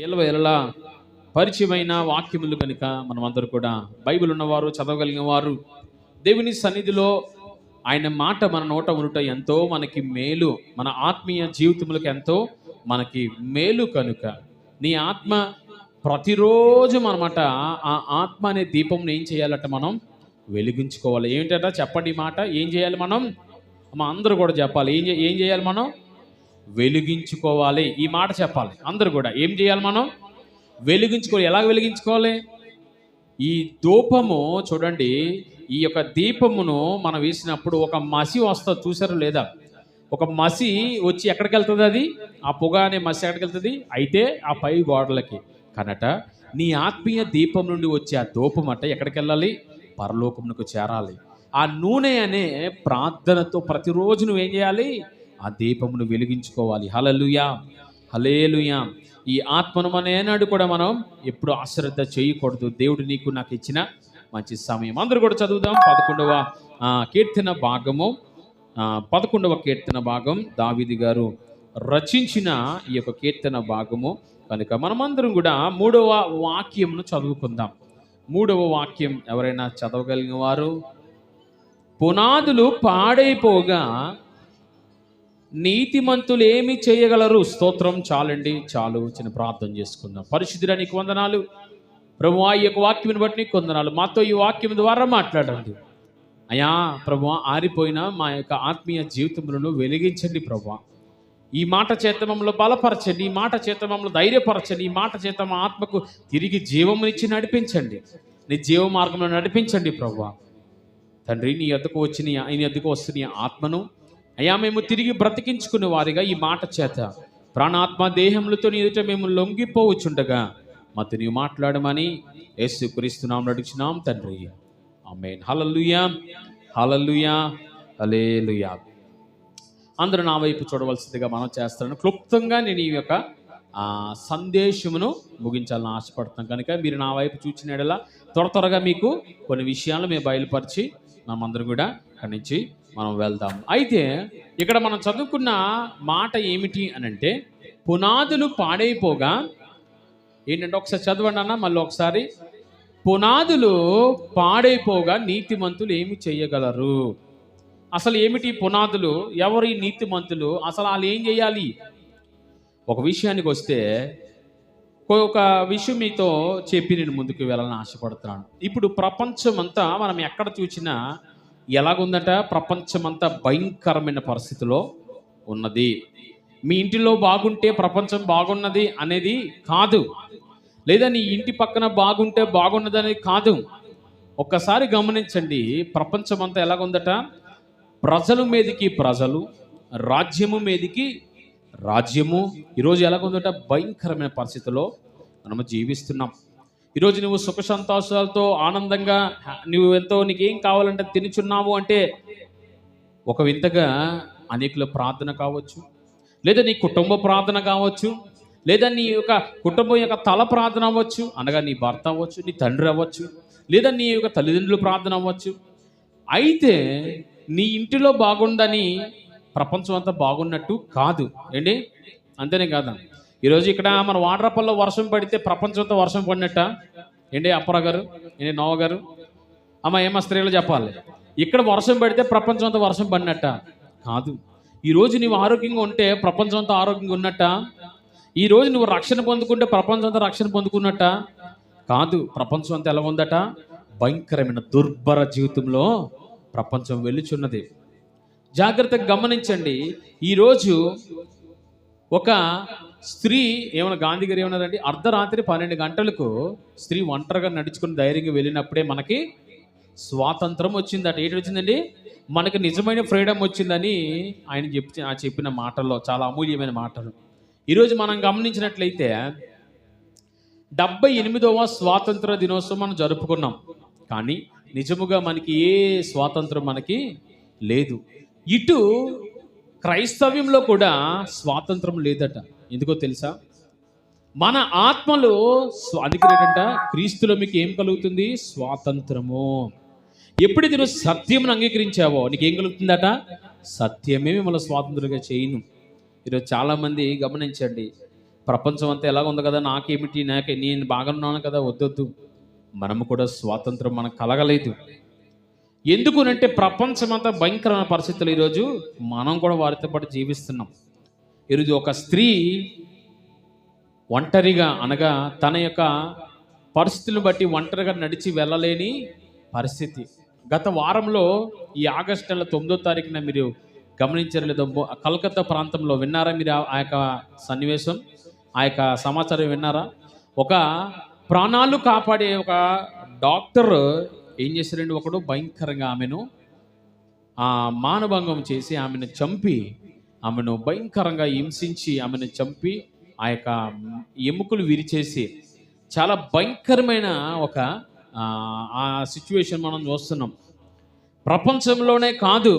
ఏళ్ళ పరిచయమైన వాక్యములు కనుక మనమందరూ కూడా బైబిల్ ఉన్నవారు, చదవగలిగిన వారు, దేవుని సన్నిధిలో ఆయన మాట మన నోట ఉండుట ఎంతో మనకి మేలు, మన ఆత్మీయ జీవితములకు ఎంతో మనకి మేలు. కనుక నీ ఆత్మ ప్రతిరోజు మనమాట ఆ ఆత్మ అనే దీపంని ఏం చేయాలట? మనం వెలిగించుకోవాలి. ఏమిటట చెప్పండి ఈ మాట. ఏం చేయాలి మనం? అందరూ కూడా చెప్పాలి. ఏం చేయాలి మనం? వెలిగించుకోవాలి. ఈ మాట చెప్పాలి అందరూ కూడా. ఏం చేయాలి మనం? వెలిగించుకోవాలి. ఎలాగ వెలిగించుకోవాలి? ఈ ధూపము చూడండి, ఈ యొక్క దీపమును మనం వేసినప్పుడు ఒక మసి వస్తుంది, చూసారు లేదా? ఒక మసి వచ్చి ఎక్కడికి వెళ్తుంది? అది ఆ పొగ అనే మసి ఎక్కడికి వెళ్తుంది? అయితే ఆ పై గోడలకి. కనుక నీ ఆత్మీయ దీపం నుండి వచ్చే ఆ ధూపం అట ఎక్కడికి వెళ్ళాలి? పరలోకమునకు చేరాలి. ఆ నూనె అనే ప్రార్థనతో ప్రతిరోజు నువ్వేం చేయాలి? ఆ దీపమును వెలిగించుకోవాలి. హల్లెలూయా, హల్లెలూయా. ఈ ఆత్మను మన ఏనాడు కూడా మనం ఎప్పుడు అశ్రద్ధ చేయకూడదు. దేవుడు నీకు నాకు ఇచ్చిన మంచి సమయం. అందరూ కూడా చదువుదాం. 11వ కీర్తన భాగము, 11వ కీర్తన భాగం దావీదు గారు రచించిన ఈ యొక్క కీర్తన భాగము కనుక మనమందరం కూడా 3వ వాక్యంను చదువుకుందాం. 3వ వాక్యం ఎవరైనా చదవగలిగిన వారు. పునాదులు పాడైపోగా నీతిమంతులు ఏమి చేయగలరు? స్తోత్రం. చాలండి, చాలు. చిన్న ప్రార్థన చేసుకుందాం. పరిశుద్ధుడా నీకు వందనాలు ప్రభువా, ఈ యొక్క వాక్యం బట్టి నీకు వందనాలు. మాతో ఈ వాక్యం ద్వారా మాట్లాడండి అయ్యా. ప్రభువా, ఆరిపోయిన మా యొక్క ఆత్మీయ జీవితములను వెలిగించండి ప్రభువా. ఈ మాట చేత మమ్మల్ని బలపరచండి, ఈ మాట చేత మమ్మల్ని ధైర్యపరచండి, ఈ మాట చేత మా ఆత్మకు తిరిగి జీవమునిచ్చి నడిపించండి, నీ జీవ మార్గంలో నడిపించండి ప్రభువా. తండ్రి, నీ యొద్దకు వస్తున్న ఆత్మను అయ్యా మేము తిరిగి బ్రతికించుకునే వారిగా ఈ మాట చేత ప్రాణాత్మ దేహములతో నీ ఎదుట మేము లొంగిపోవచ్చుండగా మాతో నీవు మాట్లాడమని యేసుక్రీస్తు నామమున అడుగుచున్నాం తండ్రి, ఆమేన్. హల్లెలూయా, హల్లెలూయా, హల్లెలూయా. అందరూ నా వైపు చూడవలసిందిగా మనం చేస్తాను. క్లుప్తంగా నేను ఈ యొక్క సందేశమును ముగించాలని ఆశపడుతున్నాను కనుక మీరు నా వైపు చూచిన ఎడల త్వరగా మీకు కొన్ని విషయాలు మేము బయలుపరిచి మనమందరం కూడా అక్కడి నుంచి మనం వెళ్దాం. అయితే ఇక్కడ మనం చదువుకున్న మాట ఏమిటి అని అంటే, పునాదులు పాడైపోగా ఏంటంటే, ఒకసారి చదవండి అన్న, మళ్ళీ ఒకసారి. పునాదులు పాడైపోగా నీతిమంతులు ఏమి చేయగలరు? అసలు ఏమిటి పునాదులు? ఎవరి నీతిమంతులు? అసలు వాళ్ళు ఏం చేయాలి? ఒక విషయానికి వస్తే, ఒక విషయం మీతో చెప్పి నేను ముందుకు వెళ్ళాలని ఆశపడుతున్నాను. ఇప్పుడు ప్రపంచం అంతా మనం ఎక్కడ చూసినా ఎలాగుందట? ప్రపంచమంతా భయంకరమైన పరిస్థితిలో ఉన్నది. మీ ఇంటిలో బాగుంటే ప్రపంచం బాగున్నది అనేది కాదు, లేదా నీ ఇంటి పక్కన బాగుంటే బాగున్నది అనేది కాదు. ఒక్కసారి గమనించండి, ప్రపంచం అంతా ఎలాగుందట? ప్రజల మీదకి ప్రజలు, రాజ్యము మీదకి రాజ్యము ఈరోజు ఎలాగుందట? భయంకరమైన పరిస్థితిలో మనము జీవిస్తున్నాం. ఈరోజు నువ్వు సుఖ సంతోషాలతో ఆనందంగా నీకేం కావాలంటే తినుచున్నావు అంటే ఒక వింతగా అనేకుల ప్రార్థన కావచ్చు, లేదా నీ కుటుంబ ప్రార్థన కావచ్చు, లేదా నీ యొక్క కుటుంబం యొక్క తల ప్రార్థన అవ్వచ్చు, అనగా నీ భర్త అవ్వచ్చు, నీ తండ్రి అవ్వచ్చు, లేదా నీ యొక్క తల్లిదండ్రుల ప్రార్థన అవ్వచ్చు. అయితే నీ ఇంటిలో బాగుందని ప్రపంచం అంతా బాగున్నట్టు కాదు ఏంటి? అంతేనే కాదా? ఈరోజు ఇక్కడ మన వాడ్రపల్లో వర్షం పడితే ప్రపంచం అంతా వర్షం పడినట్ట ఏంటి? అప్పరా గారు, ఏంటి నోవ గారు, అమ్మ ఏమో స్త్రీలు చెప్పాలి. ఇక్కడ వర్షం పడితే ప్రపంచం అంతా వర్షం పడినట్ట కాదు. ఈరోజు నువ్వు ఆరోగ్యంగా ఉంటే ప్రపంచం అంతా ఆరోగ్యంగా ఉన్నట్ట. ఈరోజు నువ్వు రక్షణ పొందుకుంటే ప్రపంచం అంతా రక్షణ పొందుకున్నట్ట కాదు. ప్రపంచం అంతా ఎలా ఉందట? భయంకరమైన దుర్భర జీవితంలో ప్రపంచం వెళ్ళుచున్నది. జాగ్రత్తగా గమనించండి. ఈరోజు ఒక స్త్రీ ఏమన్నా, గాంధీ గారు ఏమన్నారండి, అర్ధరాత్రి 12 గంటలకు స్త్రీ ఒంటరిగా నడుచుకుని ధైర్యంగా వెళ్ళినప్పుడే మనకి స్వాతంత్రం వచ్చిందట. ఏంటి వచ్చిందండి? మనకి నిజమైన ఫ్రీడమ్ వచ్చిందని ఆయన చెప్పిన మాటల్లో చాలా అమూల్యమైన మాటలు. ఈరోజు మనం గమనించినట్లయితే 78వ స్వాతంత్ర దినోత్సవం మనం జరుపుకున్నాం, కానీ నిజముగా మనకి ఏ స్వాతంత్రం మనకి లేదు. ఇటు క్రైస్తవ్యంలో కూడా స్వాతంత్రం లేదట. ఎందుకో తెలుసా? మన ఆత్మలో అందుకేటంట క్రీస్తులో మీకు ఏం కలుగుతుంది? స్వాతంత్రము. ఎప్పుడైతే నువ్వు సత్యమును అంగీకరించావో నీకేం కలుగుతుందట? సత్యమే మిమ్మల్ని స్వాతంత్రంగా చేయను. ఈరోజు చాలామంది గమనించండి, ప్రపంచం అంతా ఎలాగ ఉంది కదా, నాకేమిటి, నేను బాగున్నాను కదా, వద్దొద్దు. మనము కూడా స్వాతంత్రం మనకు కలగలేదు. ఎందుకునంటే ప్రపంచం అంతా భయంకరమైన పరిస్థితులు. ఈరోజు మనం కూడా వారితో పాటు జీవిస్తున్నాం. ఈరోజు ఒక స్త్రీ ఒంటరిగా, అనగా తన యొక్క పరిస్థితులను బట్టి ఒంటరిగా నడిచి వెళ్ళలేని పరిస్థితి. గత వారంలో ఈ ఆగస్టు నెల 9వ తారీఖున మీరు గమనించారు లేదో, కలకత్తా ప్రాంతంలో విన్నారా మీరు ఆ యొక్క సన్నివేశం, ఆ యొక్క సమాచారం విన్నారా? ఒక ప్రాణాలు కాపాడే ఒక డాక్టర్ ఏం చేశారండి, ఒకడు భయంకరంగా ఆమెను మానభంగం చేసి ఆమెను చంపి, ఆమెను భయంకరంగా హింసించి ఆమెను చంపి ఆ యొక్క ఎముకలు విరిచేసి చాలా భయంకరమైన ఒక ఆ సిచ్యువేషన్ మనం చూస్తున్నాం. ప్రపంచంలోనే కాదు,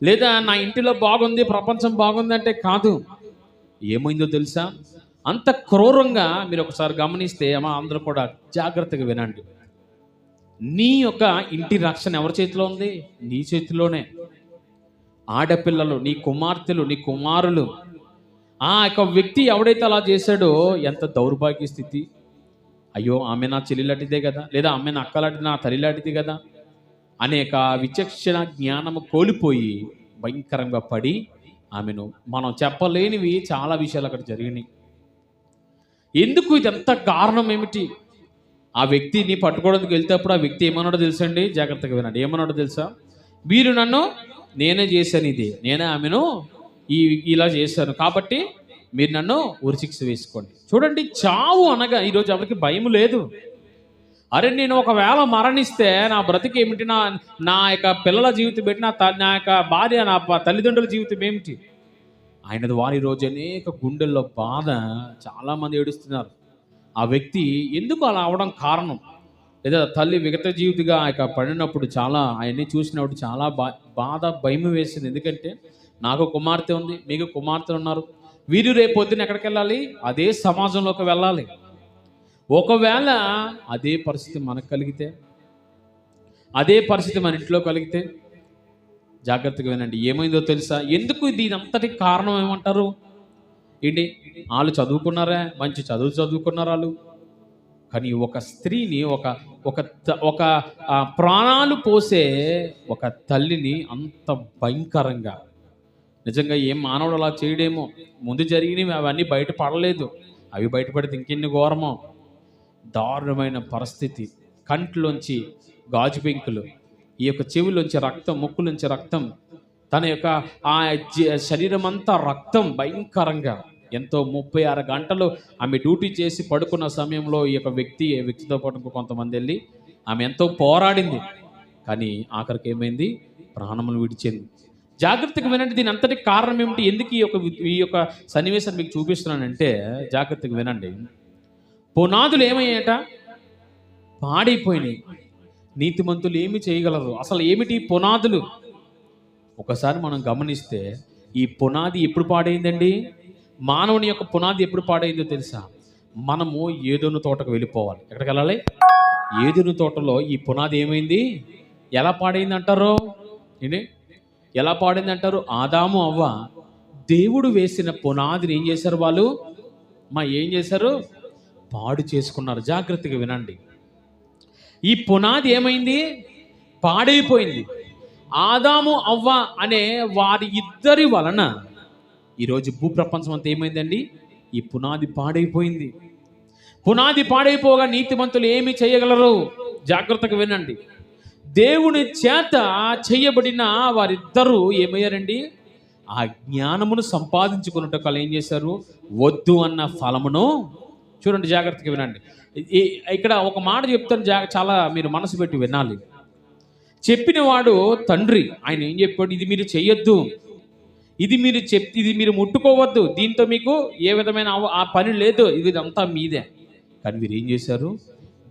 లేదా నా ఇంటిలో బాగుంది, ప్రపంచం బాగుంది అంటే కాదు. ఏమైందో తెలుసా? అంత క్రూరంగా మీరు ఒకసారి గమనిస్తే అందరూ కూడా జాగ్రత్తగా వినండి. నీ యొక్క ఇంటి రక్షణ ఎవరి చేతిలో ఉంది? నీ చేతిలోనే. ఆడపిల్లలు, నీ కుమార్తెలు, నీ కుమారులు. ఆ యొక్క వ్యక్తి ఎవడైతే అలా చేశాడో ఎంత దౌర్భాగ్య స్థితి. అయ్యో, ఆమె నా చెల్లి లాంటిదే కదా, లేదా ఆమె నా అక్క లాంటిది, నా తల్లి లాంటిది కదా అనేక విచక్షణ జ్ఞానము కోల్పోయి భయంకరంగా పడి ఆమెను, మనం చెప్పలేనివి చాలా విషయాలు అక్కడ జరిగినాయి. ఎందుకు ఇదంతా కారణం ఏమిటి? ఆ వ్యక్తిని పట్టుకోవడానికి వెళ్తేప్పుడు ఆ వ్యక్తి ఏమన్నాడో తెలుసండి, జాగ్రత్తగా వినండి. ఏమన్నాడో తెలుసా? మీరు నన్ను, నేనే చేశాను ఇది, నేనే ఆమెను ఇలా చేశాను కాబట్టి మీరు నన్ను ఉరిశిక్ష వేసుకోండి. చూడండి, చావు అనగా ఈరోజు ఎవరికి భయం లేదు. అరే, నేను ఒకవేళ మరణిస్తే నా బ్రతికి ఏమిటి, నా యొక్క పిల్లల జీవితం ఏమిటి, నా యొక్క భార్య, నా తల్లిదండ్రుల జీవితం ఏమిటి? ఆయనది వారి రోజు అనేక గుండెల్లో బాధ, చాలామంది ఏడుస్తున్నారు. ఆ వ్యక్తి ఎందుకు అలా అవడం కారణం, లేదా తల్లి విగత జీవితంగా ఆ యొక్క పడినప్పుడు చాలా ఆయన్ని చూసినప్పుడు చాలా బాధ, భయం వేసింది. ఎందుకంటే నాకు కుమార్తె ఉంది, మీకు కుమార్తెలు ఉన్నారు, వీరు రేపు పొద్దున ఎక్కడికి వెళ్ళాలి? అదే సమాజంలోకి వెళ్ళాలి. ఒకవేళ అదే పరిస్థితి మనకు కలిగితే, అదే పరిస్థితి మన ఇంట్లో కలిగితే, జాగ్రత్తగా వినండి. ఏమైందో తెలుసా? ఎందుకు దీని అంతటికి కారణం ఏమంటారు? ఏంటి, వాళ్ళు చదువుకున్నారా, మంచి చదువుకున్నారు వాళ్ళు, కానీ ఒక స్త్రీని, ఒక ప్రాణాలు పోసే ఒక తల్లిని అంత భయంకరంగా, నిజంగా ఏం మానవుడు అలా చేయడేమో. ముందు జరిగినవి అవన్నీ బయటపడలేదు, అవి బయటపడితే ఇంకెన్ని ఘోరమో. దారుణమైన పరిస్థితి. కంట్లోంచి గాజు పెంకులు, ఈ యొక్క చెవులోంచి రక్తం, ముక్కులోంచి రక్తం, తన యొక్క ఆ శరీరం అంతా రక్తం భయంకరంగా. ఎంతో 36 గంటలు ఆమె డ్యూటీ చేసి పడుకున్న సమయంలో ఈ యొక్క వ్యక్తితో పాటు కొంతమంది వెళ్ళి ఆమె ఎంతో పోరాడింది, కానీ ఆఖరికి ఏమైంది? ప్రాణములు విడిచింది. జాగ్రత్తగా వినండి. దీని అంతటికి కారణం ఏమిటి? ఎందుకు ఈ యొక్క సన్నివేశాన్ని మీకు చూపిస్తున్నానంటే, జాగ్రత్తగా వినండి. పునాదులు ఏమయ్యాయట? పాడైపోయినాయి. నీతిమంతులు ఏమి చేయగలరు? అసలు ఏమిటి పునాదులు? ఒకసారి మనం గమనిస్తే ఈ పునాది ఎప్పుడు పాడైందండి? మానవుని యొక్క పునాది ఎప్పుడు పాడైందో తెలుసా? మనము ఏదోను తోటకు వెళ్ళిపోవాలి. ఎక్కడికి వెళ్ళాలి? ఏదోను తోటలో ఈ పునాది ఏమైంది? ఎలా పాడైంది అంటారు? ఎలా పాడైంది అంటారు? ఆదాము అవ్వ దేవుడు వేసిన పునాదిని ఏం చేశారు? వాళ్ళు ఏం చేశారు? పాడు చేసుకున్నారు. జాగ్రత్తగా వినండి. ఈ పునాది ఏమైంది? పాడైపోయింది. ఆదాము అవ్వ అనే వారి ఇద్దరి వలన ఈరోజు భూప్రపంచం అంతా ఏమైందండి? ఈ పునాది పాడైపోయింది. పునాది పాడైపోగా నీతిమంతులు ఏమి చేయగలరు? జాగ్రత్తగా వినండి. దేవుని చేత చేయబడిన వారిద్దరూ ఏమయ్యారండి? ఆ జ్ఞానమును సంపాదించుకున్నట్టు వాళ్ళు ఏం చేశారు? వద్దు అన్న ఫలమును, చూడండి జాగ్రత్తగా వినండి. ఇక్కడ ఒక మాట చెప్తాను, చాలా మీరు మనసు పెట్టి వినాలి. చెప్పిన వాడు తండ్రి, ఆయన ఏం చెప్పాడు? ఇది మీరు చెయ్యొద్దు, ఇది మీరు ముట్టుకోవద్దు, దీంతో మీకు ఏ విధమైన ఆ పని లేదు, ఇదంతా మీదే. కానీ మీరు ఏం చేశారు?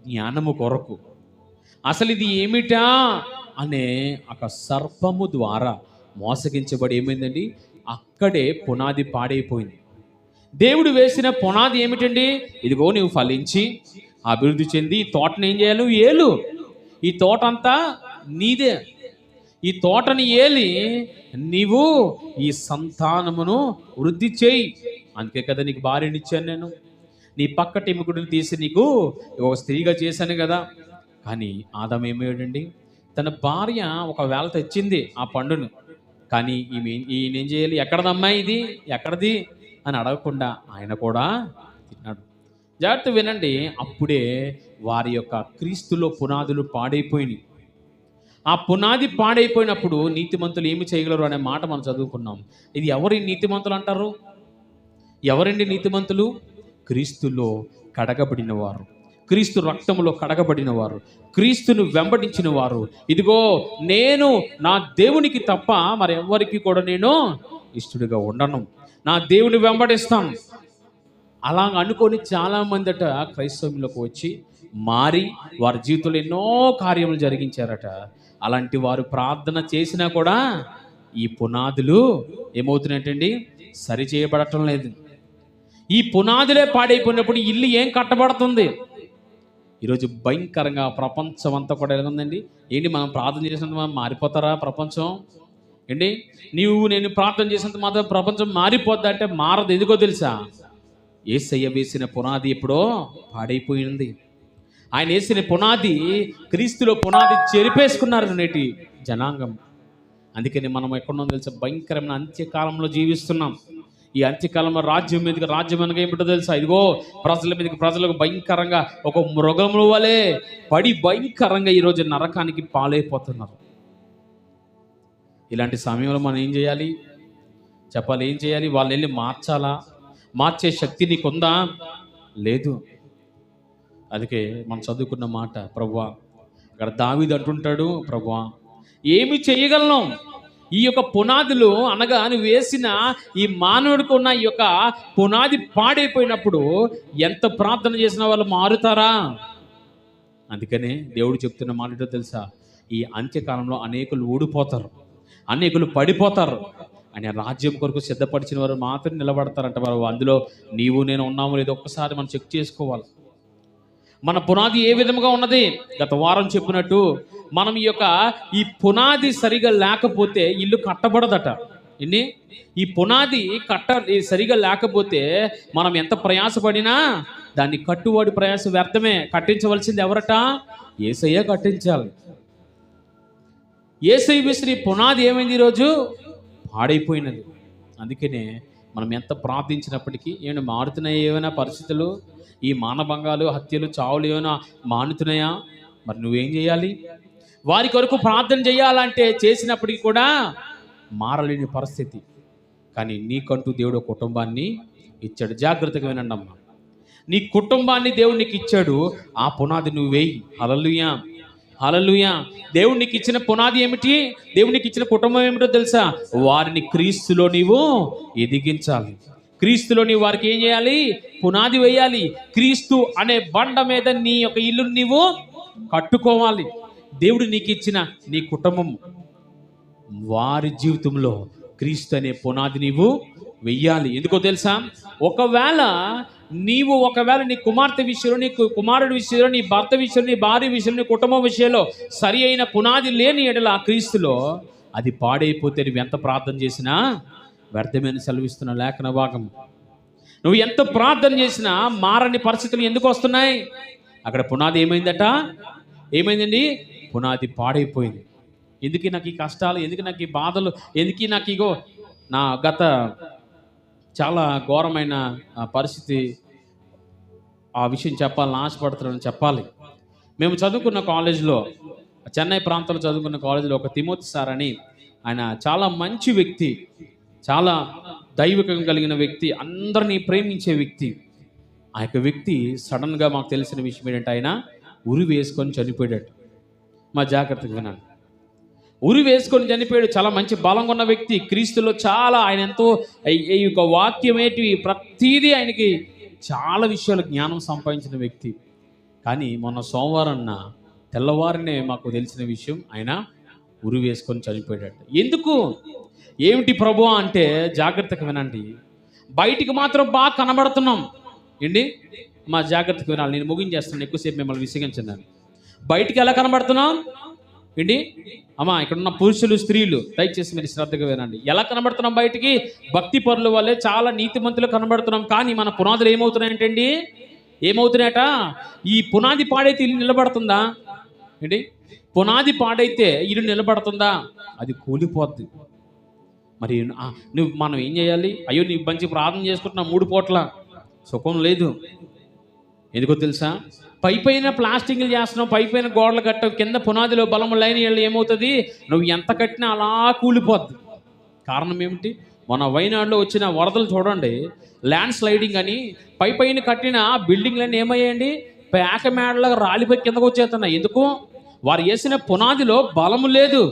జ్ఞానము కొరకు అసలు ఇది ఏమిటా అనే ఒక సర్పము ద్వారా మోసగించబడి ఏమైందండి? అక్కడే పునాది పాడైపోయింది. దేవుడు వేసిన పునాది ఏమిటండి? ఇదిగో నువ్వు ఫలించి అభివృద్ధి చెంది ఈ తోటను ఏం చేయాలి? నువ్వు ఏలు, ఈ తోట అంతా నీదే, ఈ తోటని ఏలి నీవు ఈ సంతానమును వృద్ధి చేయి. అందుకే కదా నీకు భార్యనిచ్చాను నేను, నీ పక్కటి ఎముకడిని తీసి నీకు ఒక స్త్రీగా చేశాను కదా. కానీ ఆదాము ఏమయ్యాడండి, తన భార్య ఒకవేళ తెచ్చింది ఆ పండును, కానీ ఈయన ఏం చేయాలి, ఎక్కడదమ్మా ఇది, ఎక్కడది అని అడగకుండా ఆయన కూడా తిన్నాడు. జాగ్రత్త వినండి, అప్పుడే వారి యొక్క క్రీస్తులో పునాదులు పాడైపోయినాయి. ఆ పునాది పాడైపోయినప్పుడు నీతిమంతులు ఏమి చేయగలరు అనే మాట మనం చదువుకున్నాం. ఇది ఎవరి నీతిమంతులు అంటారు? ఎవరండి నీతిమంతులు? క్రీస్తులో కడగబడిన వారు, క్రీస్తు రక్తములో కడగబడిన వారు, క్రీస్తును వెంబడించిన వారు. ఇదిగో నేను నా దేవునికి తప్ప మరెవ్వరికి కూడా నేను ఇష్టడుగా ఉండను, నా దేవుని వెంబడిస్తాను. అలా అనుకొని చాలామందట క్రైస్తవంలోకి వచ్చి మారి వారి జీవితంలో ఎన్నో కార్యములు జరిగించారట. అలాంటి వారు ప్రార్థన చేసినా కూడా ఈ పునాదులు ఏమవుతున్నాయంటండి, సరి చేయబడటం లేదు. ఈ పునాదులే పాడైపోయినప్పుడు ఇల్లు ఏం కట్టబడుతుంది? ఈరోజు భయంకరంగా ప్రపంచం అంతా కూడా ఎలా ఉందండి. ఏంటి, మనం ప్రార్థన చేసినంత మనం మారిపోతారా ప్రపంచం? ఏంటి, నేను ప్రార్థన చేసినంత మాత్రం ప్రపంచం మారిపోద్దా అంటే మారదు. ఎందుకో తెలుసా? యేసయ్య వేసిన పునాది ఎప్పుడో పాడైపోయింది. ఆయన వేసిన పునాది, క్రీస్తులో పునాది చెరిపేసుకున్నారు నేటి జనాంగం. అందుకని మనం ఎక్కడున్నాం తెలుసా? భయంకరమైన అంత్యకాలంలో జీవిస్తున్నాం. ఈ అంత్యకాలంలో రాజ్యం మీదకి రాజ్యం అనగా ఏమిటో తెలుసా? ఇదిగో ప్రజల మీదకి ప్రజలకు భయంకరంగా ఒక మృగముల వలె పడి భయంకరంగా ఈరోజు నరకానికి పాలైపోతున్నారు. ఇలాంటి సమయంలో మనం ఏం చేయాలి చెప్పాలి? ఏం చేయాలి? వాళ్ళు వెళ్ళి మార్చాలా? మార్చే శక్తి నీకుందా? లేదు. అందుకే మనం చదువుకున్న మాట, ప్రభువా, అక్కడ దావీదు అంటుంటాడు, ప్రభువా ఏమి చేయగలను? ఈ యొక్క పునాదులు అనగా నువ్వు వేసిన ఈ మానవుడికి ఉన్న ఈ యొక్క పునాది పాడైపోయినప్పుడు ఎంత ప్రార్థన చేసిన వాళ్ళు మారుతారా? అందుకనే దేవుడు చెప్తున్న మాట ఏంటో తెలుసా? ఈ అంత్యకాలంలో అనేకులు ఊడిపోతారు, అనేకులు పడిపోతారు. ఆయన రాజ్యం కొరకు సిద్ధపరిచిన వారు మాత్రం నిలబడతారంట. వారు అందులో నీవు నేను ఉన్నాము లేదో ఒక్కసారి మనం చెక్ చేసుకోవాలి. మన పునాది ఏ విధముగా ఉన్నది? గత వారం చెప్పినట్టు మనం ఈ పునాది సరిగా లేకపోతే ఇల్లు కట్టబడదట. ఈ పునాది సరిగా లేకపోతే మనం ఎంత ప్రయాసపడినా దాన్ని కట్టువాడి ప్రయాస వ్యర్థమే. కట్టించవలసింది ఎవరట? యేసయ్య కట్టించాలి. యేసయ్య విసిరి పునాది ఏమైంది? ఈరోజు పాడైపోయినది. అందుకనే మనం ఎంత ప్రార్థించినప్పటికీ ఏమైనా మారుతున్నాయా? ఏమైనా పరిస్థితులు, ఈ మానభంగాలు, హత్యలు, చావులు ఏమైనా మానుతున్నాయా? మరి నువ్వేం చేయాలి? వారి కొరకు ప్రార్థన చేయాలంటే చేసినప్పటికీ కూడా మారలేని పరిస్థితి. కానీ నీకంటూ దేవుడు కుటుంబాన్ని ఇచ్చాడు. జాగ్రత్తగా వినండి అమ్మా, నీ కుటుంబాన్ని దేవుడు నీకు ఇచ్చాడు. ఆ పునాది నువ్వు వేయి. హల్లెలూయా, హల్లెలూయా. దేవుడు నీకు ఇచ్చిన పునాది ఏమిటి? దేవుడు నీకు ఇచ్చిన కుటుంబం ఏమిటో తెలుసా? వారిని క్రీస్తులో నీవు ఎదిగించాలి. క్రీస్తులో నీవు వారికి ఏం చేయాలి? పునాది వేయాలి. క్రీస్తు అనే బండ మీద నీ యొక్క ఇల్లుని నీవు కట్టుకోవాలి. దేవుడు నీకు ఇచ్చిన నీ కుటుంబం, వారి జీవితంలో క్రీస్తు అనే పునాది నీవు వెయ్యాలి. ఎందుకో తెలుసా? ఒకవేళ నీ కుమార్తె విషయంలో, నీ కుమారుడి విషయంలో, నీ భర్త విషయంలో, నీ భార్య విషయంలో, నీ కుటుంబం విషయంలో సరి అయిన పునాది లేని ఎడల క్రీస్తులో అది పాడైపోతే నువ్వు ఎంత ప్రార్థన చేసినా వ్యర్థమైన సెలవిస్తున్న లేఖన భాగం. నువ్వు ఎంత ప్రార్థన చేసినా మారని పరిస్థితులు ఎందుకు వస్తున్నాయి? అక్కడ పునాది ఏమైందట? ఏమైందండి? పునాది పాడైపోయింది. ఎందుకు నాకు ఈ కష్టాలు, ఎందుకు నాకు ఈ బాధలు, ఎందుకు నాకు ఇగో నా గత చాలా ఘోరమైన పరిస్థితి. ఆ విషయం చెప్పాలని ఆశపడుతున్నాను, చెప్పాలి. మేము చదువుకున్న కాలేజీలో, చెన్నై ప్రాంతంలో చదువుకున్న కాలేజీలో ఒక తిమోతి సార్ అని, ఆయన చాలా మంచి వ్యక్తి, చాలా దైవికం కలిగిన వ్యక్తి, అందరినీ ప్రేమించే వ్యక్తి. ఆ యొక్క వ్యక్తి సడన్గా మాకు తెలిసిన విషయం ఏంటంటే ఆయన ఉరి వేసుకొని చనిపోయాడు. మా జాగ్రత్తగా వినండి. ఉరి వేసుకొని చనిపోయాడు. చాలా మంచి బలంగా ఉన్న వ్యక్తి, క్రీస్తులో చాలా ఆయన ఎంతో ఈ యొక్క వాక్యం ఏంటి ప్రతీదీ ఆయనకి చాలా విషయాలు జ్ఞానం సంపాదించిన వ్యక్తి. కానీ మొన్న సోమవారం తెల్లవారినే మాకు తెలిసిన విషయం, ఆయన ఉరి వేసుకొని చనిపోయాడు. ఎందుకు? ఏమిటి ప్రభు అంటే జాగ్రత్తగా వినండి. బయటికి మాత్రం బాగా కనబడుతున్నాం ఏంటి? మా జాగ్రత్తగా వినాలి. నేను ముగించేస్తాను, ఎక్కువసేపు మిమ్మల్ని విసిగించండి. బయటికి ఎలా కనబడుతున్నాం? ఏంటి అమ్మా, ఇక్కడ ఉన్న పురుషులు స్త్రీలు దయచేసి మీరు శ్రద్ధగా వినండి. ఎలా కనబడుతున్నాం బయటికి? భక్తి పరుల వల్లే, చాలా నీతిమంతులు కనబడుతున్నాం. కానీ మన పునాదులు ఏమవుతున్నాయంటండి? ఏమవుతున్నాయట? ఈ పునాది పాడైతే ఇల్లు నిలబడుతుందా? ఏంటి? పునాది పాడైతే ఇల్లు నిలబడుతుందా? అది కూలిపోద్ది. మరి మనం ఏం చేయాలి? అయ్యో, నీ మంచి ప్రార్థన చేసుకుంటున్నా 3 పూట్ల సుఖం లేదు. ఎందుకో తెలుసా? పైపైన ప్లాస్టింగ్లు చేస్తున్నావు, పైపైన గోడలు కట్టవు, కింద పునాదిలో బలము లేని వాళ్ళు ఏమవుతుంది? నువ్వు ఎంత కట్టినా అలా కూలిపోద్ది. కారణం ఏమిటి? మన వైనాడులో వచ్చిన వరదలు చూడండి, ల్యాండ్ స్లైడింగ్ అని పైపైన కట్టిన బిల్డింగ్లన్నీ ఏమయ్యాయండి? పేక మేడలాగా రాలిపోయి కిందకు వచ్చేస్తున్నాయి. ఎందుకు? వారు వేసిన పునాదిలో బలము లేదు.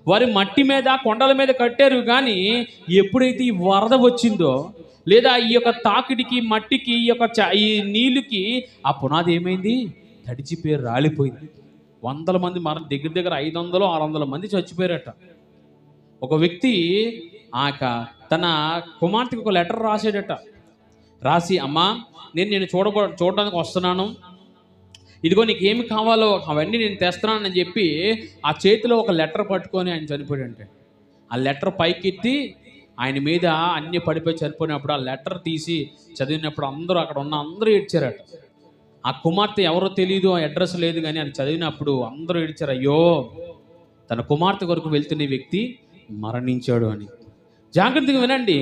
వారి మట్టి మీద, కొండల మీద కట్టారు. కానీ ఎప్పుడైతే ఈ వరద వచ్చిందో, లేదా ఈ యొక్క తాకిడికి, మట్టికి, ఈ నీళ్ళకి ఆ పునాది ఏమైంది? తడిచిపోయి రాలిపోయింది. 100 మంది దగ్గర 500, 600 మంది చచ్చిపోయారట. ఒక వ్యక్తి తన కుమార్తెకి ఒక లెటర్ రాసాడట. రాసి, అమ్మా, నేను చూడడానికి వస్తున్నాను, ఇదిగో నీకు ఏమి కావాలో అవన్నీ నేను తెస్తున్నానని చెప్పి ఆ చేతిలో ఒక లెటర్ పట్టుకొని ఆయన చనిపోయాడంటే, ఆ లెటర్ పైకెత్తి ఆయన మీద అన్ని పడిపోయి చనిపోయినప్పుడు ఆ లెటర్ తీసి చదివినప్పుడు అక్కడ ఉన్న అందరూ ఏడ్చారట. ఆ కుమార్తె ఎవరో తెలియదు, ఆ అడ్రస్ లేదు, కానీ అది చదివినప్పుడు అందరూ ఏడ్చారు. అయ్యో, తన కుమార్తె కొరకు వెళ్తున్న వ్యక్తి మరణించాడు అని. జాగ్రత్తగా వినండి.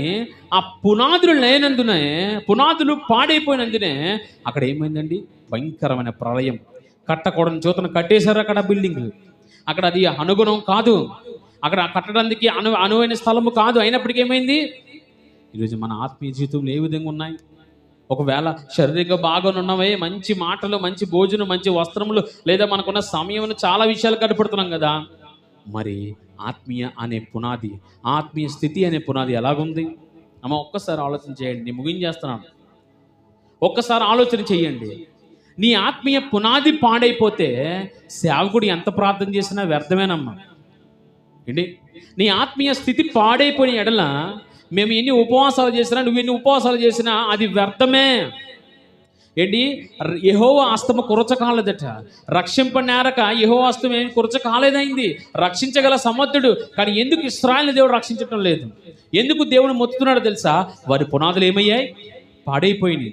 ఆ పునాదులు లేనందునే, పునాదులు పాడైపోయినందునే అక్కడ ఏమైందండి? భయంకరమైన ప్రళయం. కట్టకూడని చోతను కట్టేశారు అక్కడ బిల్డింగ్లు. అక్కడ అది అనుగుణం కాదు, అక్కడ కట్టడానికి అనువైన స్థలము కాదు. అయినప్పటికీ ఏమైంది? ఈరోజు మన ఆత్మీయ జీవితంలో ఏ విధంగా ఉన్నాయి? ఒకవేళ శారీరకంగా బాగా ఉన్నవే, మంచి మాటలు, మంచి భోజనం, మంచి వస్త్రములు, లేదా మనకున్న సమయంలో చాలా విషయాలు కనపడుతున్నాం కదా, మరి ఆత్మీయ అనే పునాది, ఆత్మీయ స్థితి అనే పునాది ఎలాగుంది? అమ్మ, ఒక్కసారి ఆలోచన చేయండి. నేను ముగించేస్తున్నాను. ఒక్కసారి ఆలోచన చేయండి. నీ ఆత్మీయ పునాది పాడైపోతే సేవకుడు ఎంత ప్రార్థన చేసినా వ్యర్థమేనమ్మా. ఏంటి? నీ ఆత్మీయ స్థితి పాడైపోయిన ఎడల మేము ఎన్ని ఉపవాసాలు చేసినా, నువ్వు ఎన్ని ఉపవాసాలు చేసినా అది వ్యర్థమే. ఏంటి? యెహోవా హస్తము కురచ కాలేదట. రక్షింపనేరక యెహోవా హస్తం ఏం కురచ కాలేదైంది. రక్షించగల సమర్థుడు, కానీ ఎందుకు ఇశ్రాయేలుని దేవుడు రక్షించటం లేదు? ఎందుకు దేవుడు మొత్తుతున్నాడో తెలుసా? వారి పునాదులు ఏమయ్యాయి? పాడైపోయినాయి.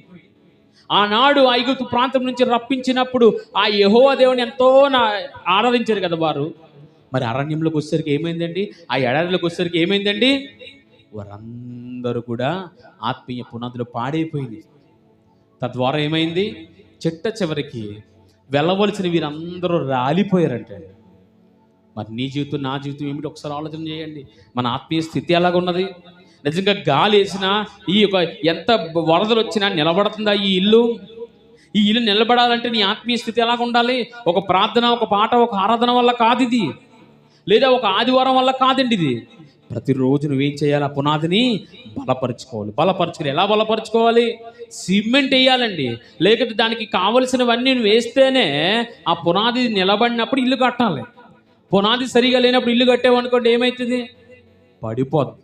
ఆనాడు ఐగుప్తు ప్రాంతం నుంచి రప్పించినప్పుడు ఆ యెహోవా దేవుని ఎంతో ఆరాధించారు కదా వారు. మరి అరణ్యంలోకి వచ్చేసరికి ఏమైందండి? ఆ ఎడారిలోకి వచ్చేసరికి ఏమైందండి? వారందరూ కూడా ఆత్మీయ పునాదులు పాడైపోయింది. తద్వారా ఏమైంది? చివరికి వెళ్ళవలసిన వీరందరూ రాలిపోయారంటే. మరి నీ జీవితం, నా జీవితం ఏమిటి? ఒకసారి ఆలోచన చేయండి. మన ఆత్మీయ స్థితి ఎలాగున్నది? నిజంగా గాలి వేసినా, ఎంత వరదలు వచ్చినా నిలబడుతుందా ఈ ఇల్లు? ఈ ఇల్లు నిలబడాలంటే నీ ఆత్మీయ స్థితి ఎలాగ ఉండాలి? ఒక ప్రార్థన, ఒక పాట, ఒక ఆరాధన వల్ల కాదు ఇది, లేదా ఒక ఆదివారం వల్ల కాదండి ఇది. ప్రతిరోజు నువ్వేం చేయాలి? ఆ పునాదిని బలపరుచుకోవాలి. ఎలా బలపరుచుకోవాలి? సిమెంట్ వేయాలండి. లేకపోతే దానికి కావలసినవన్నీ నువ్వు వేస్తేనే ఆ పునాది నిలబడినప్పుడు ఇల్లు కట్టాలి. పునాది సరిగా లేనప్పుడు ఇల్లు కట్టేవనుకోండి, ఏమవుతుంది? పడిపోద్ది.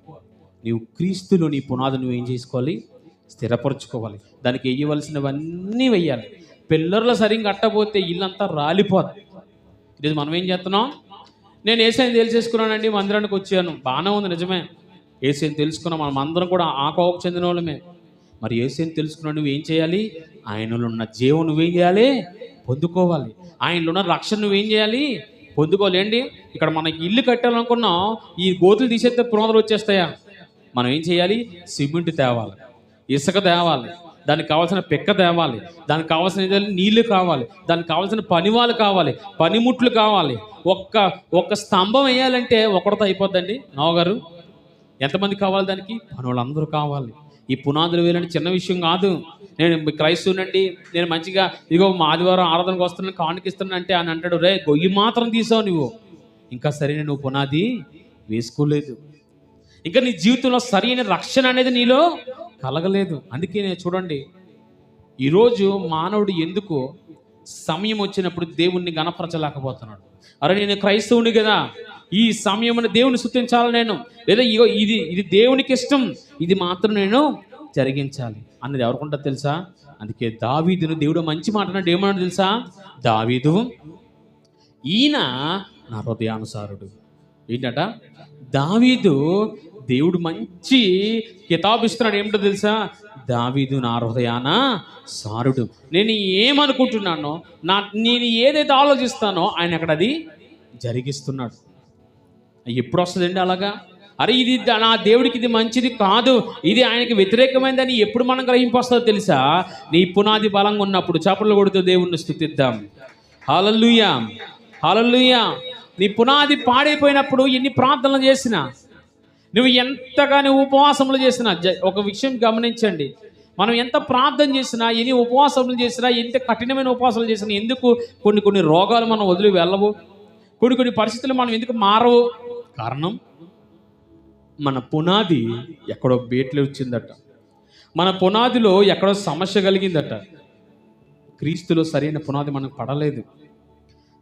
నీవు క్రీస్తులో నీ పునాది నువ్వేం చేసుకోవాలి? స్థిరపరచుకోవాలి. దానికి వేయవలసినవన్నీ వేయాలి. పిల్లర్లు సరిగ్గా కట్టకపోతే ఇల్లంతా రాలిపోద్ది. ఇది మనం ఏం చేస్తున్నాం? నేను యేసయ్యని తెలిసేసుకున్నానండి, మందిరానికి వచ్చాను, బాగానే ఉంది, నిజమే. యేసయ్యని తెలుసుకున్నాం, మనం అందరం కూడా ఆ కోవకు చెందిన వాళ్ళమే. మరి యేసయ్యని తెలుసుకున్నావు, నువ్వేం చేయాలి? ఆయనలో ఉన్న జీవం నువ్వేం చేయాలి? పొందుకోవాలి. ఆయనలో ఉన్న రక్షణ నువ్వేం చేయాలి? పొందుకోలేండి. ఇక్కడ మనకి ఇల్లు కట్టాలనుకున్నాం, ఈ గోతులు తీసేస్తే పునాదులు వచ్చేస్తాయా? మనం ఏం చేయాలి? సిమెంట్ తేవాలి, ఇసుక తేవాలి, దానికి కావాల్సిన పిక్క తేవాలి, దానికి కావాల్సిన నీళ్లు కావాలి, దానికి కావాల్సిన పనివాళ్ళు కావాలి, పనిముట్లు కావాలి. ఒక్క స్తంభం వేయాలంటే ఒకరితో అయిపోద్దండి నవగారు. ఎంతమంది కావాలి దానికి? పనులందరూ కావాలి. ఈ పునాదులు వేయాలంటే చిన్న విషయం కాదు. నేను క్రైస్తవునండి, నేను మంచిగా ఇదిగో మా ఆదివారం ఆరాధనకు వస్తున్నాను, కానుకిస్తున్నాను అంటే అని అంటాడు. రే, గొయ్యి మాత్రం తీసావు నువ్వు, ఇంకా సరైన నువ్వు పునాది వేసుకోలేదు. ఇంకా నీ జీవితంలో సరైన రక్షణ అనేది నీలో కలగలేదు. అందుకే నేను చూడండి, ఈరోజు మానవుడు ఎందుకు సమయం వచ్చినప్పుడు దేవుణ్ణి గణపరచలేకపోతున్నాడు? అరే, నేను క్రైస్తవుని కదా, ఈ సమయమున దేవుని స్తుతించాలి నేను, లేదా ఇది దేవునికి ఇష్టం, ఇది మాత్రం నేను జరిగించాలి అన్నది ఎవరికుంటుంది తెలుసా? అందుకే దావీదును దేవుడు మంచి మాట అన్నాడు. ఏమన్నాడు తెలుసా? దావీదు, ఈయన నా హృదయానుసారుడు. ఏంటట? దావీదు, దేవుడు మంచి కితాబు ఇస్తున్నాడు. ఏమిటో తెలుసా? దావీదు నా హృదయాన సారుడు. నేను ఏమనుకుంటున్నానో, నేను ఏదైతే ఆలోచిస్తానో ఆయన అక్కడ అది జరిగిస్తున్నాడు. ఎప్పుడు వస్తుందండి అలాగా? అరే ఇది నా దేవుడికి ఇది మంచిది కాదు, ఇది ఆయనకి వ్యతిరేకమైందని ఎప్పుడు మనం గ్రహింపు వస్తుందో తెలుసా? నీ పునాది బలంగా ఉన్నప్పుడు. చప్పట్లు కొడుతూ దేవుణ్ణి స్తుతిద్దాం. హల్లెలూయా, హల్లెలూయా. నీ పునాది పాడైపోయినప్పుడు ఎన్ని ప్రార్థనలు చేసినా, నువ్వు ఎంతగానో ఉపవాసములు చేసినా, ఒక విషయం గమనించండి, మనం ఎంత ప్రార్థన చేసినా, ఎన్ని ఉపవాసములు చేసినా, ఎంత కఠినమైన ఉపవాసాలు చేసినా, ఎందుకు కొన్ని రోగాలు మనం వదిలి వెళ్ళవు, కొన్ని పరిస్థితులు మనం ఎందుకు మారవు? కారణం మన పునాది ఎక్కడో బేట్లు వచ్చిందట, మన పునాదిలో ఎక్కడో సమస్య కలిగిందట. క్రీస్తులో సరైన పునాది మనకు పడలేదు.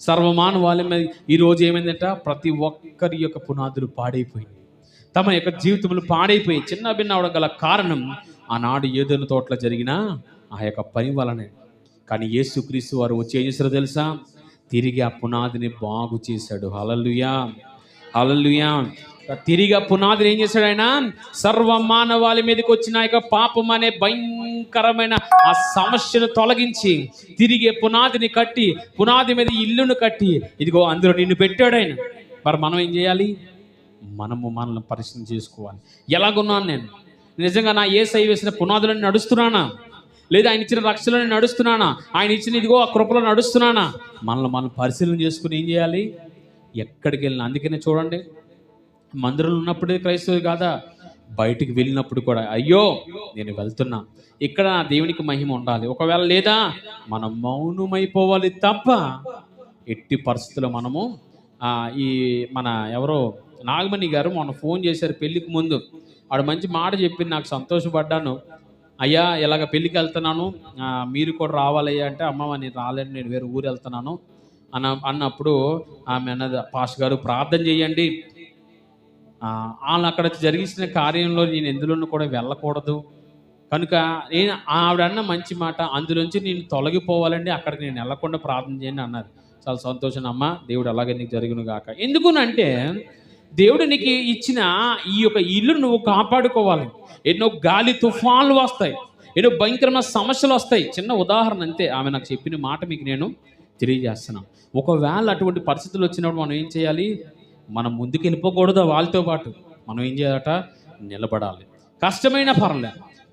సర్వమానవాళి మీద ఈరోజు ఏమైందట? ప్రతి ఒక్కరి యొక్క పునాదులు పాడైపోయింది, తమ యొక్క జీవితములు పాడైపోయి చిన్న భిన్న అవడం గల కారణం ఆనాడు ఏదైనా తోటలో జరిగిన ఆ యొక్క పని వలనే. కానీ యేసుక్రీస్తు వారు వచ్చి ఏం చేశారో తెలుసా? తిరిగి ఆ పునాదిని బాగు చేశాడు. హల్లెలూయా, హల్లెలూయా. తిరిగి ఆ పునాదిని ఏం చేశాడు ఆయన? సర్వ మానవాళి మీదకి వచ్చిన యొక్క పాపం అనే భయంకరమైన ఆ సమస్యను తొలగించి తిరిగి పునాదిని కట్టి, పునాది మీద ఇల్లును కట్టి, ఇదిగో అందులో నిన్ను పెట్టాడు ఆయన. మరి మనం ఏం చేయాలి? మనల్ని పరిశీలన చేసుకోవాలి. ఎలాగున్నాను నేను? నిజంగా నా యేసయ్య వేసిన పునాదులను నడుస్తున్నానా, లేదా ఆయన ఇచ్చిన రక్షణలో నడుస్తున్నానా, ఆయన ఇచ్చిన ఇదిగో ఆ కృపలో నడుస్తున్నానా? మనం పరిశీలన చేసుకుని ఏం చేయాలి? ఎక్కడికి వెళ్ళినా. అందుకనే చూడండి, మందిరంలో ఉన్నప్పుడే క్రైస్తవులు కాదా, బయటికి వెళ్ళినప్పుడు కూడా అయ్యో నేను వెళ్తున్నా, ఇక్కడ నా దేవునికి మహిమ ఉండాలి. ఒకవేళ లేదా మనం మౌనమైపోవాలి తప్ప ఎట్టి పరిస్థితుల్లో మనము ఈ మన ఎవరో నాగమణి గారు మొన్న ఫోన్ చేశారు పెళ్ళికి ముందు. ఆడు మంచి మాట చెప్పింది, నాకు సంతోషపడ్డాను. అయ్యా ఇలాగ పెళ్ళికి వెళ్తున్నాను, మీరు కూడా రావాలయ్యా అంటే, అమ్మమ్మ నేను రాలేను, నేను వేరే ఊరు వెళ్తున్నాను అన్నప్పుడు ఆమె అన్నది, పాస్టర్ గారు ప్రార్థన చేయండి, వాళ్ళు అక్కడ జరిగిన కార్యంలో నేను ఎందులోనూ కూడా వెళ్ళకూడదు కనుక నేను ఆవిడ అన్న మంచి మాట, అందులోంచి నేను తొలగిపోవాలండి, అక్కడికి నేను వెళ్ళకుండా ప్రార్థన చేయండి అన్నారు. చాలా సంతోషం అమ్మ, దేవుడు అలాగే నీకు జరుగును గాక. ఎందుకునంటే దేవుడు నీకు ఇచ్చిన ఈ యొక్క ఇల్లు నువ్వు కాపాడుకోవాలి. ఎన్నో గాలి తుఫాన్లు వస్తాయి, ఎన్నో భయంకరమైన సమస్యలు వస్తాయి. చిన్న ఉదాహరణ అంతే, ఆమె నాకు చెప్పిన మాట మీకు నేను తెలియజేస్తున్నాను. ఒకవేళ అటువంటి పరిస్థితులు వచ్చినప్పుడు మనం ఏం చేయాలి? మనం ముందుకు వెళ్ళిపోకూడదు, వాళ్ళతో పాటు మనం ఏం చేయాలట? నిలబడాలి. కష్టమైనా పర్లే,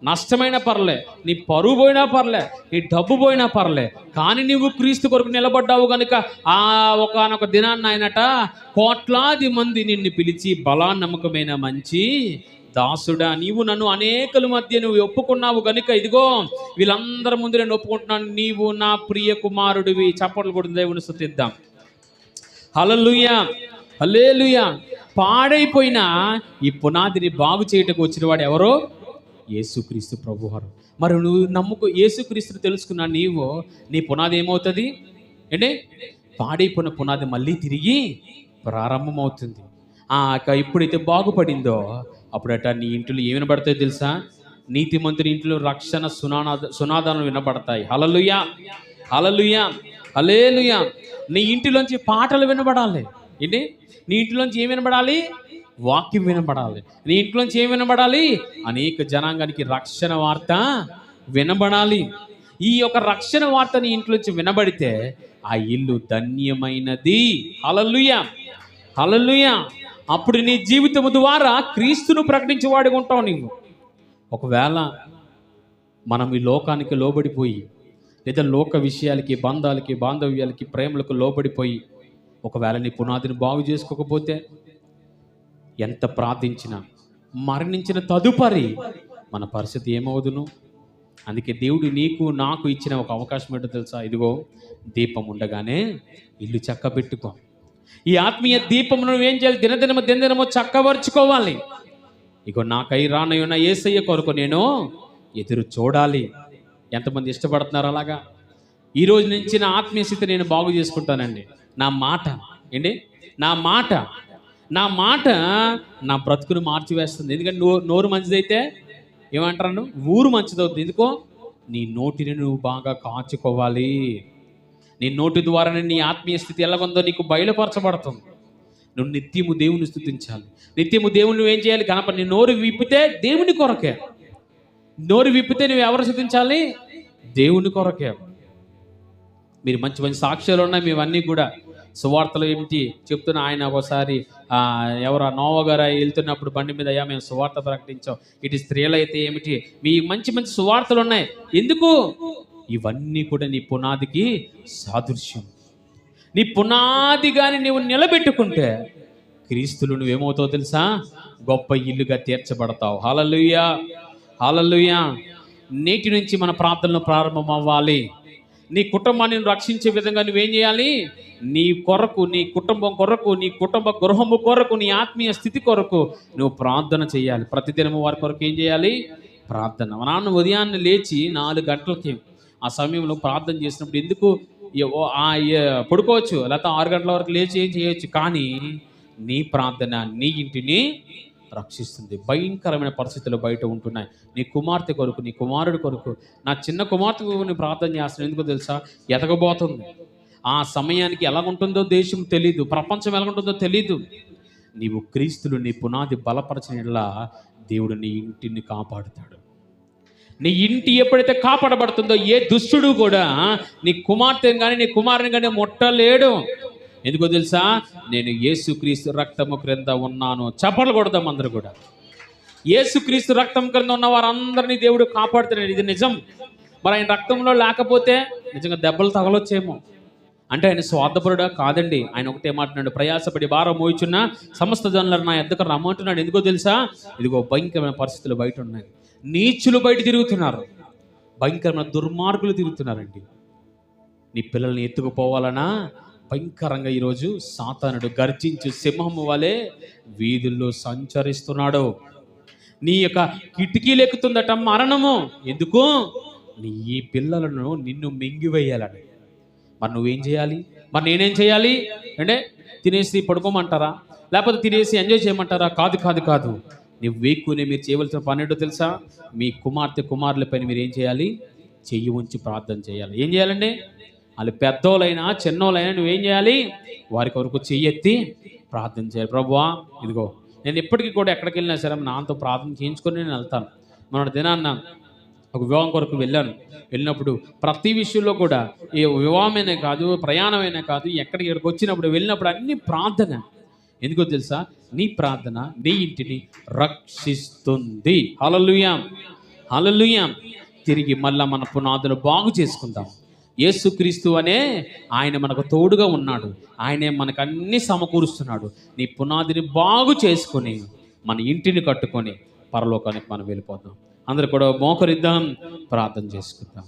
నష్టమైన పర్లే, నీ పరువు పోయినా పర్లే, నీ డబ్బు పోయినా పర్లే, కానీ నువ్వు క్రీస్తు కొరకు నిలబడ్డావు కనుక ఆ ఒకానొక దినాన్ని ఆయనట కోట్లాది మంది నిన్ను పిలిచి, బలా నమ్మకమైన మంచి దాసుడా, నీవు నన్ను అనేకుల మధ్య నువ్వు ఒప్పుకున్నావు కనుక ఇదిగో వీళ్ళందరి ముందు నేను ఒప్పుకుంటున్నాను, నీవు నా ప్రియ కుమారుడివి. చప్పట్లు కొడుతూ దేవుని స్తుతిద్దాం. హల్లెలూయా, హల్లెలూయా. పాడైపోయిన ఈ పునాదిని బాగు చేయటకు వచ్చిన వాడు ఎవరో? యేసుక్రీస్తు ప్రభువారు. మరి నువ్వు నమ్ముకో, యేసుక్రీస్తుని తెలుసుకున్నా నీవు, నీ పునాది ఏమవుతుంది అంటే? పాడైపోయిన పునాది మళ్ళీ తిరిగి ప్రారంభమవుతుంది. ఎప్పుడైతే బాగుపడిందో అప్పుడట నీ ఇంట్లో ఏమి వినబడతాయో తెలుసా? నీతిమంతుని ఇంట్లో రక్షణ సునాదాలు వినబడతాయి. హల్లెలూయా, హల్లెలూయా, హల్లెలూయా. నీ ఇంటిలోంచి పాటలు వినబడాలి. ఏంటి? నీ ఇంట్లోంచి ఏం వినబడాలి? వాక్యం వినబడాలి. నీ ఇంట్లోంచి ఏం వినబడాలి? అనేక జనాంగానికి రక్షణ వార్త వినబడాలి. ఈ యొక్క రక్షణ వార్త నీ ఇంట్లోంచి వినబడితే ఆ ఇల్లు ధన్యమైనది. హల్లెలూయా, హల్లెలూయా. అప్పుడు నీ జీవితం ద్వారా క్రీస్తును ప్రకటించేవాడిగా ఉంటావు నీవు. ఒకవేళ మనం ఈ లోకానికి లోబడిపోయి, లేదా లోక విషయాలకి, బంధాలకి, బాంధవ్యాలకి, ప్రేమలకు లోబడిపోయి ఒకవేళ నీ పునాదిని బాగు చేసుకోకపోతే ఎంత ప్రార్థించినా మరణించిన తదుపరి మన పరిస్థితి ఏమవుదును? అందుకే దేవుడు నీకు నాకు ఇచ్చిన ఒక అవకాశం ఏంటో తెలుసా? ఇదిగో దీపం ఉండగానే ఇల్లు చక్కబెట్టుకో. ఈ ఆత్మీయ దీపం నువ్వేం చేయాలి? దినదినము చక్కబరుచుకోవాలి. ఇగో నాకై రానయ్యున్న యేసయ్య కొరకు నేను ఎదురు చూడాలి. ఎంతమంది ఇష్టపడుతున్నారు అలాగా? ఈరోజు నుంచి నా ఆత్మీయ స్థితి నేను బాగు చేసుకుంటానండి. నా మాట ఏంటి? నా మాట నా బ్రతుకును మార్చివేస్తుంది. ఎందుకంటే నోరు మంచిదైతే ఏమంటారు? ఊరు మంచిదవుతుంది. ఎందుకో నీ నోటిని నువ్వు బాగా కాచుకోవాలి. నీ నోటి ద్వారానే నీ ఆత్మీయ స్థితి ఎలాగుందో నీకు బయలుపరచబడుతుంది. నువ్వు నిత్యము దేవుని స్తుతించాలి. నిత్యము దేవుని నువ్వేం చేయాలి? నీ నోరు విప్పితే దేవుని కొరకే. నోరు విప్పితే నువ్వు ఎవరు స్తుతించాలి? దేవుని కొరకే. మీరు మంచి మంచి సాక్ష్యాలు ఉన్నాయి మేవన్నీ కూడా. సువార్తలు ఏమిటి చెప్తున్నా, ఆయన ఒకసారి ఎవరు నోవా గారు వెళ్తున్నప్పుడు బండి మీద, అయ్యా మేము సువార్త ప్రకటించాం, ఇటు స్త్రీలైతే ఏమిటి, మీ మంచి మంచి సువార్తలు ఉన్నాయి. ఎందుకు? ఇవన్నీ కూడా నీ పునాదికి సాదృశ్యం. నీ పునాది కానీ నువ్వు నిలబెట్టుకుంటే క్రీస్తులు నువ్వేమవుతావు తెలుసా? గొప్ప ఇల్లుగా తీర్చబడతావు. హల్లెలూయా, హల్లెలూయా. నేటి నుంచి మన ప్రార్థనలు ప్రారంభం అవ్వాలి. నీ కుటుంబాన్ని రక్షించే విధంగా నువ్వేం చేయాలి? నీ కొరకు, నీ కుటుంబం కొరకు, నీ కుటుంబ గృహము కొరకు, నీ ఆత్మీయ స్థితి కొరకు నువ్వు ప్రార్థన చేయాలి. ప్రతిదినము వారి కొరకు ఏం చేయాలి? ప్రార్థన. మా నాన్న ఉదయాన్నే లేచి 4 గంటలకి ఆ సమయంలో ప్రార్థన చేసినప్పుడు, ఎందుకు పడుకోవచ్చు, లేకపోతే 6 గంటల వరకు లేచి ఏం చేయొచ్చు, కానీ నీ ప్రార్థన నీ ఇంటిని రక్షిస్తుంది. భయంకరమైన పరిస్థితులు బయట ఉంటున్నాయి. నీ కుమార్తె కొరకు, నీ కుమారుడి కొరకు, నా చిన్న కుమార్తె కొరకు ప్రార్థన చేస్తున్నాను. ఎందుకో తెలుసా? ఎదగబోతుంది. ఆ సమయానికి ఎలాగుంటుందో దేశం తెలీదు, ప్రపంచం ఎలాగుంటుందో తెలీదు. నీవు క్రీస్తులు నీ పునాది బలపరచినట్లా దేవుడు నీ ఇంటిని కాపాడుతాడు. నీ ఇంటి ఎప్పుడైతే కాపాడబడుతుందో ఏ దుష్టుడు కూడా నీ కుమార్తెను కానీ నీ కుమారుని కానీ ముట్టలేడు. ఎందుకో తెలుసా? నేను యేసుక్రీస్తు రక్తము క్రింద ఉన్నాను. చప్పట్లు కొడదాం అందరూ కూడా. యేసుక్రీస్తు రక్తం క్రింద ఉన్న వారందరినీ దేవుడు కాపాడుతున్నాడు. ఇది నిజం. మరి ఆయన రక్తంలో లేకపోతే నిజంగా దెబ్బలు తగలొచ్చేమో. అంటే ఆయన స్వార్థపరుడా? కాదండి. ఆయన ఒకటే మాట్లాడు, ప్రయాసపడి భారం మోయిచున్న సమస్త జనులను నా యొద్దకు రమ్మంటున్నాడు. ఎందుకో తెలుసా? ఇదిగో భయంకరమైన పరిస్థితులు బయట ఉన్నాయి. నీచులు బయట తిరుగుతున్నారు, భయంకరమైన దుర్మార్గులు తిరుగుతున్నారండి. నీ పిల్లల్ని ఎత్తుకుపోవాలనా భయంకరంగా ఈరోజు సాతానుడు గర్జించు సింహము వలె వీధుల్లో సంచరిస్తున్నాడు. నీ యొక్క కిటికీలు ఎక్కుతుందట మరణము. ఎందుకు? నీ పిల్లలను నిన్ను మింగివేయాలని. మరి నువ్వేం చేయాలి? మరి నేనేం చేయాలి అంటే తినేసి పడుకోమంటారా? లేకపోతే తినేసి ఎంజాయ్ చేయమంటారా? కాదు కాదు కాదు. నువ్వు వేక్కునే మీరు చేయవలసిన పని ఏంటో తెలుసా? మీ కుమార్తె కుమారులపైన మీరు ఏం చేయాలి? చెయ్యి ఉంచి ప్రార్థన చేయాలి. ఏం చేయాలండి? వాళ్ళు పెద్దోళ్ళైనా చిన్నోళ్ళైనా నువ్వేం చేయాలి? వారి కొరకు చెయ్యెత్తి ప్రార్థన చేయాలి. ప్రభువా, ఇదిగో నేను ఎప్పటికీ కూడా ఎక్కడికి వెళ్ళినా సరే నాతో ప్రార్థన చేయించుకొని నేను వెళ్తాను. మన దినాన్న ఒక వివాహం కొరకు వెళ్ళినప్పుడు ప్రతి విషయంలో కూడా ఈ వివాహమైనా కాదు, ప్రయాణమైనా కాదు, ఎక్కడికి వచ్చినప్పుడు వెళ్ళినప్పుడు అన్ని ప్రార్థన. ఎందుకో తెలుసా? నీ ప్రార్థన నీ ఇంటిని రక్షిస్తుంది. హల్లెలూయా, హల్లెలూయా. తిరిగి మళ్ళా మన పునాదులు బాగు చేసుకుందాం. యేసుక్రీస్తు అనే ఆయన మనకు తోడుగా ఉన్నాడు. ఆయనే మనకు అన్ని సమకూరుస్తున్నాడు. నీ పునాదిని బాగు చేసుకొని మన ఇంటిని కట్టుకొని పరలోకానికి మనం వెళ్ళిపోతాం. అందరూ కూడా మోకరిద్దాం, ప్రార్థన చేసుకుందాం.